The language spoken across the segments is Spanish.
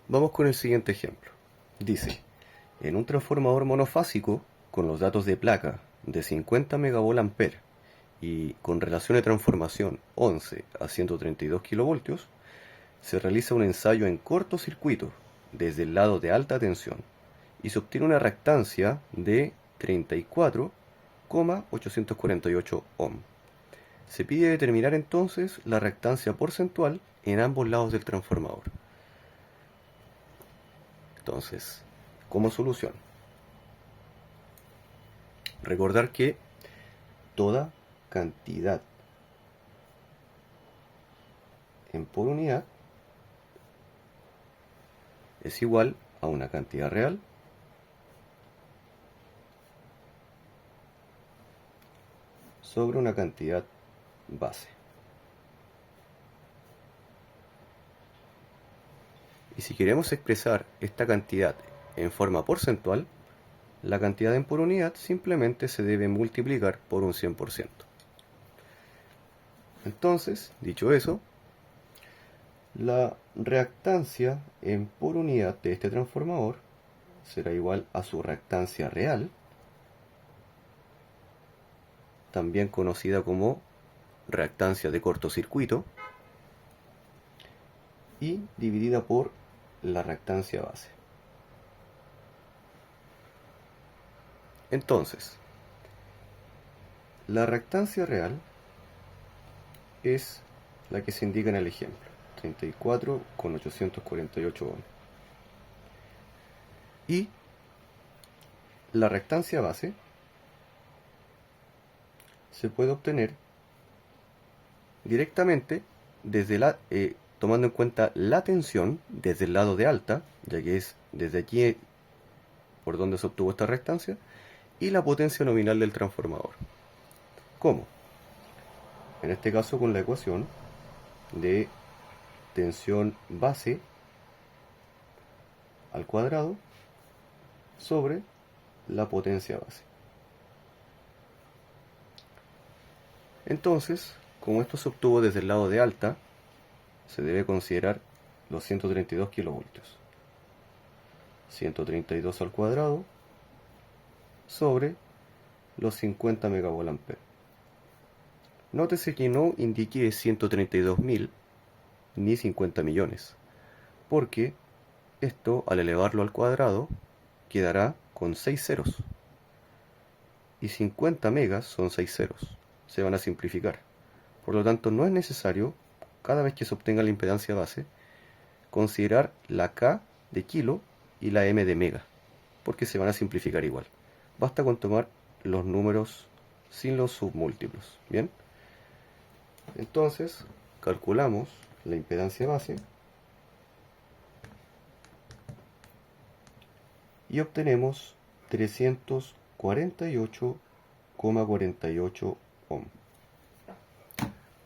Vamos con el siguiente ejemplo. Dice, en un transformador monofásico con los datos de placa de 50 MVA y con relación de transformación 11 a 132 kV, se realiza un ensayo en cortocircuito desde el lado de alta tensión y se obtiene una reactancia de 34,848 ohm. Se pide determinar entonces la reactancia porcentual en ambos lados del transformador. Entonces, como solución, recordar que toda cantidad por unidad es igual a una cantidad real sobre una cantidad base. Y si queremos expresar esta cantidad en forma porcentual, la cantidad en por unidad simplemente se debe multiplicar por un 100%. Entonces, dicho eso, la reactancia en por unidad de este transformador será igual a su reactancia real, también conocida como reactancia de cortocircuito, y dividida por la reactancia base. Entonces, la reactancia real es la que se indica en el ejemplo, 34,848 ohm. Y la reactancia base se puede obtener directamente tomando en cuenta la tensión desde el lado de alta, ya que es desde aquí por donde se obtuvo esta reactancia, y la potencia nominal del transformador. ¿Cómo? En este caso con la ecuación de tensión base al cuadrado sobre la potencia base. Entonces, como esto se obtuvo desde el lado de alta, se debe considerar los 132 kilovoltios. 132 al cuadrado sobre los 50 megavolt-ampere. Nótese que no indique 132.000 ni 50 millones, porque esto al elevarlo al cuadrado quedará con 6 ceros. Y 50 megas son 6 ceros. Se van a simplificar. Por lo tanto, no es necesario, cada vez que se obtenga la impedancia base, considerar la K de kilo y la M de mega, porque se van a simplificar igual. Basta con tomar los números sin los submúltiplos. ¿Bien? Entonces, calculamos la impedancia base y obtenemos 348,48 ohm.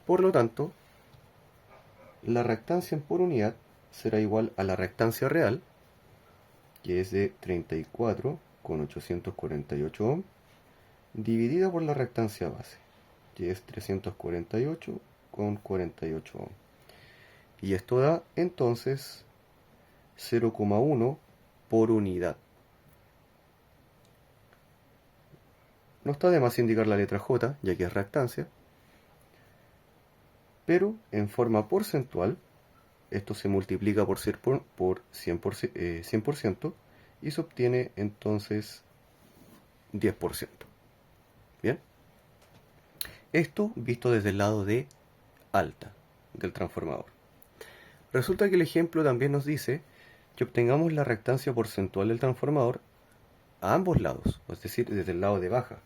Por lo tanto, la reactancia en por unidad será igual a la reactancia real, que es de 34,848 ohm, dividida por la reactancia base, que es 348,48 ohm. Y esto da entonces 0,1 por unidad. No está de más indicar la letra J, ya que es reactancia, pero en forma porcentual esto se multiplica por 100% y se obtiene entonces 10%. ¿Bien? Esto visto desde el lado de alta del transformador. Resulta que el ejemplo también nos dice que obtengamos la reactancia porcentual del transformador a ambos lados, es decir, desde el lado de baja,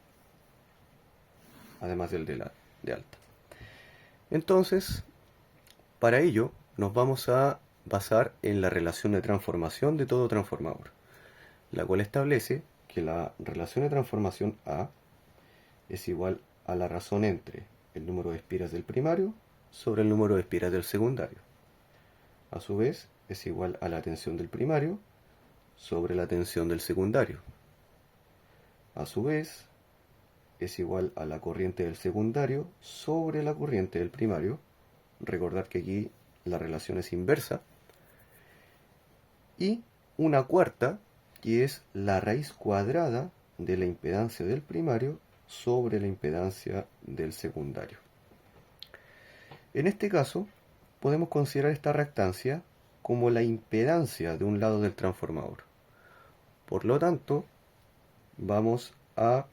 además del de alta. Entonces, para ello nos vamos a basar en la relación de transformación de todo transformador, la cual establece que la relación de transformación A es igual a la razón entre el número de espiras del primario sobre el número de espiras del secundario. A su vez, es igual a la tensión del primario sobre la tensión del secundario. A su vez, es igual a la corriente del secundario sobre la corriente del primario. Recordad que aquí la relación es inversa. y una cuarta, que es la raíz cuadrada de la impedancia del primario sobre la impedancia del secundario. En este caso, podemos considerar esta reactancia como la impedancia de un lado del transformador. Por lo tanto, vamos a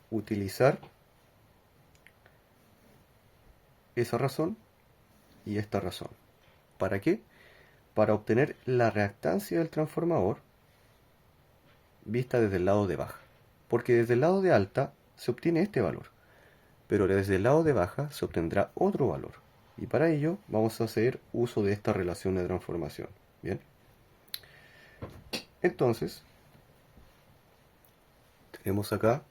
utilizar esa razón y esta razón. ¿Para qué? Para obtener la reactancia del transformador vista desde el lado de baja. Porque desde el lado de alta se obtiene este valor, pero desde el lado de baja se obtendrá otro valor. Y para ello vamos a hacer uso de esta relación de transformación. Bien. Entonces, tenemos acá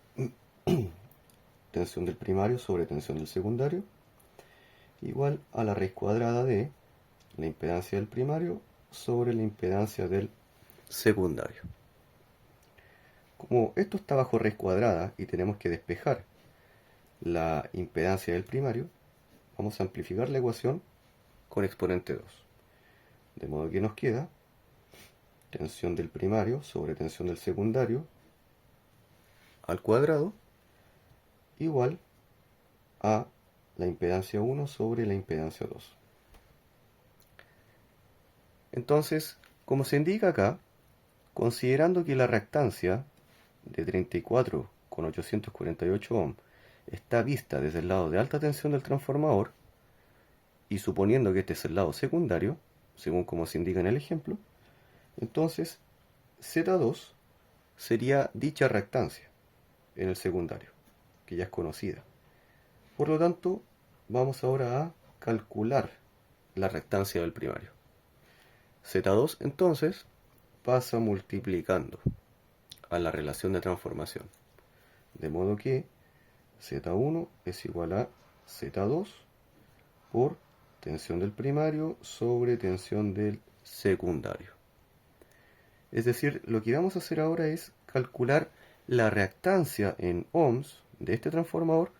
tensión del primario sobre tensión del secundario igual a la raíz cuadrada de la impedancia del primario sobre la impedancia del secundario. Como esto está bajo raíz cuadrada y tenemos que despejar la impedancia del primario, vamos a amplificar la ecuación con exponente 2. De modo que nos queda tensión del primario sobre tensión del secundario al cuadrado igual a la impedancia 1 sobre la impedancia 2. Entonces, como se indica acá, considerando que la reactancia de 34,848 ohm está vista desde el lado de alta tensión del transformador, y suponiendo que este es el lado secundario, según como se indica en el ejemplo, entonces Z2 sería dicha reactancia en el secundario, que ya es conocida. Por lo tanto, vamos ahora a calcular la reactancia del primario. Z2 entonces pasa multiplicando a la relación de transformación, de modo que Z1 es igual a Z2 por tensión del primario sobre tensión del secundario. Es decir, lo que vamos a hacer ahora es calcular la reactancia en ohms de este transformador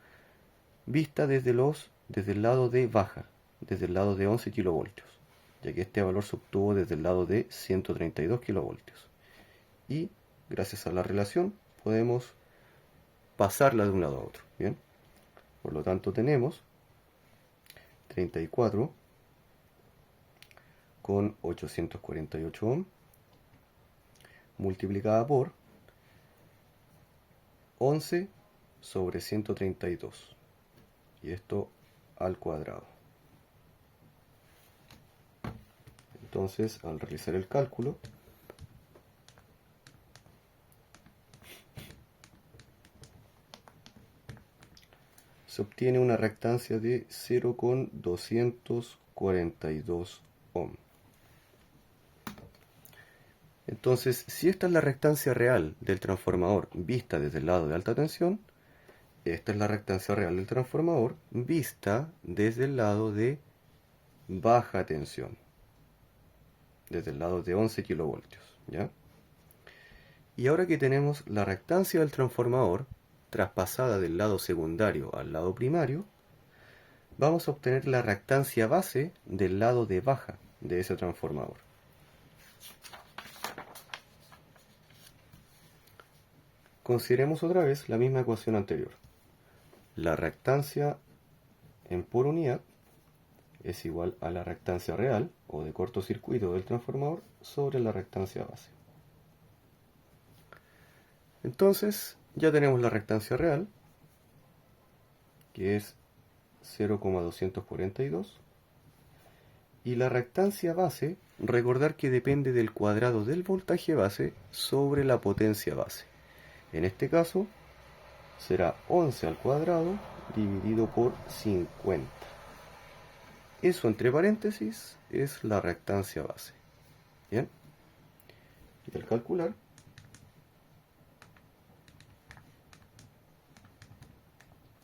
vista desde el lado de baja, desde el lado de 11 kilovoltios, ya que este valor se obtuvo desde el lado de 132 kilovoltios. Y gracias a la relación podemos pasarla de un lado a otro. Bien, por lo tanto tenemos 34 con 848 ohm multiplicada por 11 sobre 132, y esto al cuadrado. Entonces, al realizar el cálculo, se obtiene una reactancia de 0,242 ohm. Entonces, si esta es la reactancia real del transformador vista desde el lado de alta tensión, esta es la reactancia real del transformador vista desde el lado de baja tensión, desde el lado de 11 kilovoltios, ¿ya? Y ahora que tenemos la reactancia del transformador traspasada del lado secundario al lado primario, vamos a obtener la reactancia base del lado de baja de ese transformador. Consideremos otra vez la misma ecuación anterior. La reactancia en por unidad es igual a la reactancia real o de cortocircuito del transformador sobre la reactancia base. Entonces ya tenemos la reactancia real, que es 0,242, y la reactancia base, recordar que depende del cuadrado del voltaje base sobre la potencia base. En este caso será 11 al cuadrado dividido por 50. Eso entre paréntesis es la reactancia base. Bien, y al calcular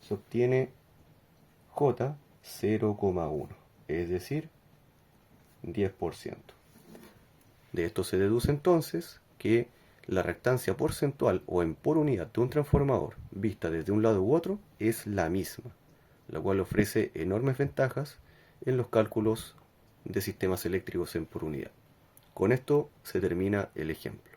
se obtiene J 0,1, es decir, 10%. De esto se deduce entonces que la reactancia porcentual o en por unidad de un transformador vista desde un lado u otro es la misma, lo cual ofrece enormes ventajas en los cálculos de sistemas eléctricos en por unidad. Con esto se termina el ejemplo.